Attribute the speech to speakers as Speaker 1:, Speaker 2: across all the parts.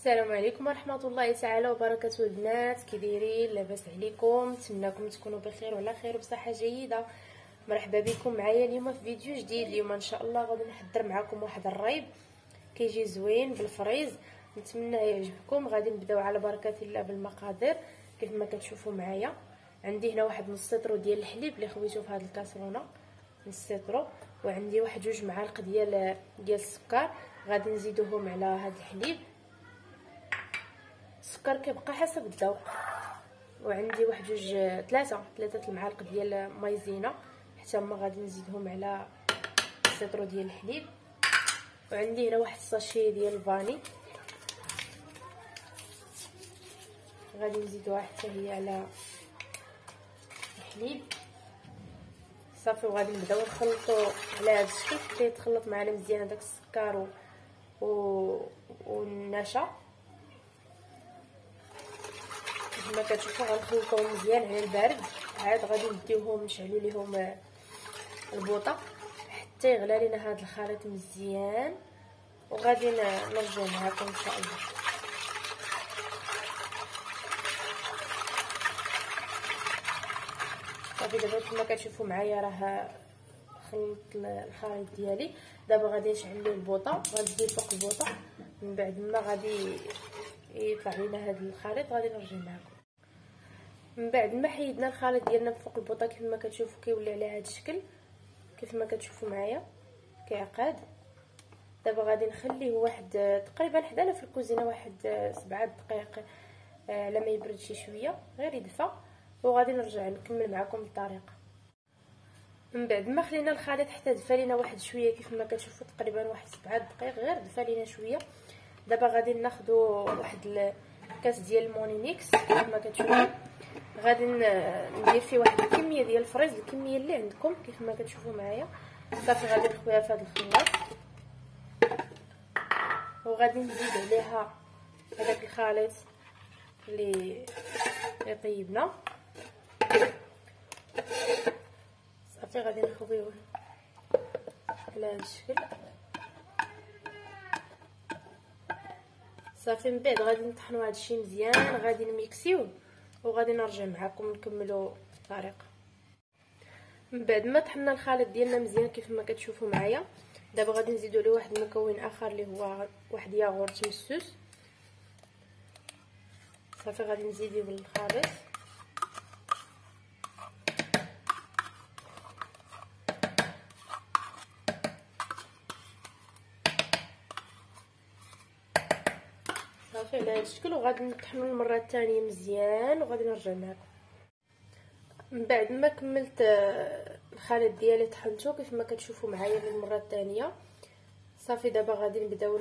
Speaker 1: السلام عليكم ورحمه الله تعالى وبركاته. البنات كي دايرين؟ لاباس عليكم؟ نتمنىكم تكونوا بخير وعلى خير وبصحه جيده. مرحبا بكم معايا اليوم في فيديو جديد. اليوم ان شاء الله غادي نحضر معكم واحد الريب كيجي زوين بالفريز، نتمنى يعجبكم. غادي نبداو على بركه الله بالمقادير كيف ما كتشوفوا معايا. عندي هنا واحد نص لتر ديال الحليب اللي خويته في هذه الكاسرونه، نص لتر، وعندي واحد 2 معالق ديال السكر غادي نزيدوهم على هذا الحليب. السكر كيبقى حسب الذوق. وعندي واحد ثلاثة المعالق ديال مايزينا حتى هما غادي نزيدهم على السيترو ديال الحليب. وعندي هنا واحد الساشي ديال الفاني غادي نزيدوها حتى هي على الحليب صافي. وغادي نبداو نخلطوا على هذا الشكل حتى يتخلط معنا مزيان هذاك السكر والنشا. كما كتشوفوا غنخلطوهم مزيان على البارد، عاد غادي نديوهم نشعلوا ليهم البوطه حتى يغلى لينا هذا الخليط مزيان، وغادي نرجعوا معكم ان شاء الله. صافي دابا كما كتشوفوا معايا راه خلط الخليط ديالي. دابا غادي نشعل ليه البوطه، غندير فوق البوطه. من بعد ما غادي يطلع لينا هذا الخليط غادي نرجع معكم. من بعد ما حيدنا الخليط ديالنا فوق البوطه كيف ما كتشوفوا كيولي على هذا الشكل كيف ما كتشوفوا معايا كيعقد. دابا غادي نخليه واحد تقريبا حدانا في الكوزينه واحد 7 دقائق على ما يبرد شي شويه غير يدفى، وغادي نرجع نكمل معكم الطريقه. من بعد ما خلينا الخليط حتى دفى لينا واحد شويه كيف ما كتشوفوا تقريبا واحد 7 دقائق غير دفى لينا شويه. دابا غادي ناخذوا واحد الكاس ديال المونينيكس كيف ما كتشوفوا، غادي ندير فيه واحد الكميه ديال الفريز، الكميه اللي عندكم كيف ما كتشوفوا معايا. صافي غادي نخويها في هذا الخلاط وغادي نزيد عليها هذاك الخليط اللي طيبنا. صافي غادي نخويوه على هذا الشكل صافي. من بعد غادي نطحنوا هذا الشيء مزيان، غادي نميكسيوه وغادي نرجع معكم نكملوا الطريقه. من بعد ما طحنا الخليط ديالنا مزيان كيف ما كتشوفوا معايا، دابا غادي نزيدوا له واحد المكون اخر اللي هو واحد ياغورت مسوس. صافي غادي نزيدوه بالخليط صافي على هذا الشكل، وغادي نطحنوا المره الثانيه مزيان وغادي نرجع معكم. من بعد ما كملت الخليط ديالي طحنته كيف ما كتشوفوا معايا للمره الثانيه. صافي دابا غادي نبداو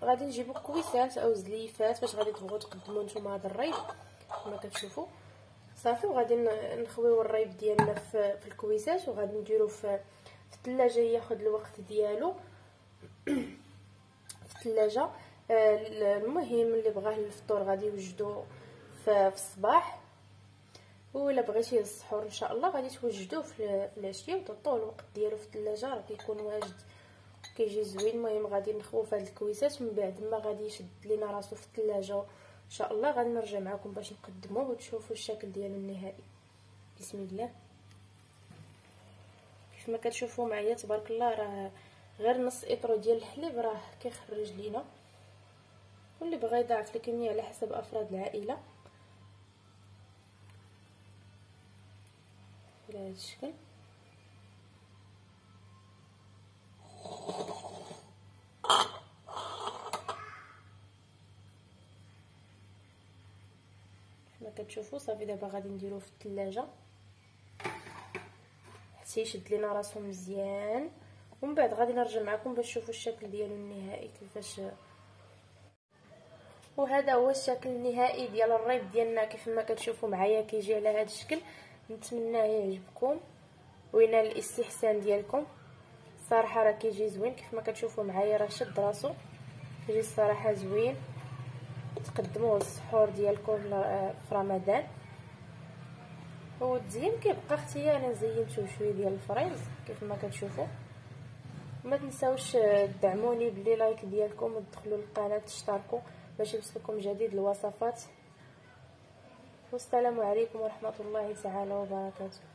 Speaker 1: غادي نجيبوا كويسات او زليفات باش غادي تبغوا تقدموا نتوما هذا الريب كما كتشوفوا. صافي وغادي نخويو الريب ديالنا في الكويسات وغادي نديروه في الثلاجه ياخذ الوقت ديالو في الثلاجه. المهم اللي بغاه للفطور غادي يوجدوه في الصباح، ولا بغيتيه للسحور ان شاء الله غادي توجدوه في العشيه وتعطوه الوقت ديالو في الثلاجه، راه كيكون واجد كيجي زوين. المهم غادي نخويو في هاد الكويسات، من بعد ما غادي يشد لينا راسو في الثلاجه ان شاء الله غادي نرجع معكم باش نقدموه وتشوفوا الشكل ديالو النهائي. بسم الله. كيف ما كتشوفوا معايا تبارك الله راه غير نص اطرو ديال الحليب راه كيخرج لينا، واللي بغى يضاعف الكميه على حسب افراد العائله على هذا الشكل. كما كتشوفوا صافي دابا غادي نديروه في الثلاجه حتى يشد لينا راسو مزيان، ومن بعد غادي نرجع معكم باش تشوفوا الشكل ديالو النهائي كيفاش. وهذا هو الشكل النهائي ديال الريب ديالنا كيف ما كتشوفوا معايا كيجي على هذا الشكل. نتمناه يعجبكم وينال الاستحسان ديالكم. الصراحه راه كيجي زوين كيف ما كتشوفوا معايا، راه شد راسو كيجي الصراحه زوين. تقدموه للسحور ديالكم في رمضان. والتزيين كيبقى اختياري، انا زينته بشويه ديال الفريز كيف ما كتشوفوا. ما تنساوش تدعموني بلي لايك ديالكم وتدخلوا للقناه تشتركوا باش يوصلكم جديد الوصفات. والسلام عليكم ورحمة الله تعالى وبركاته.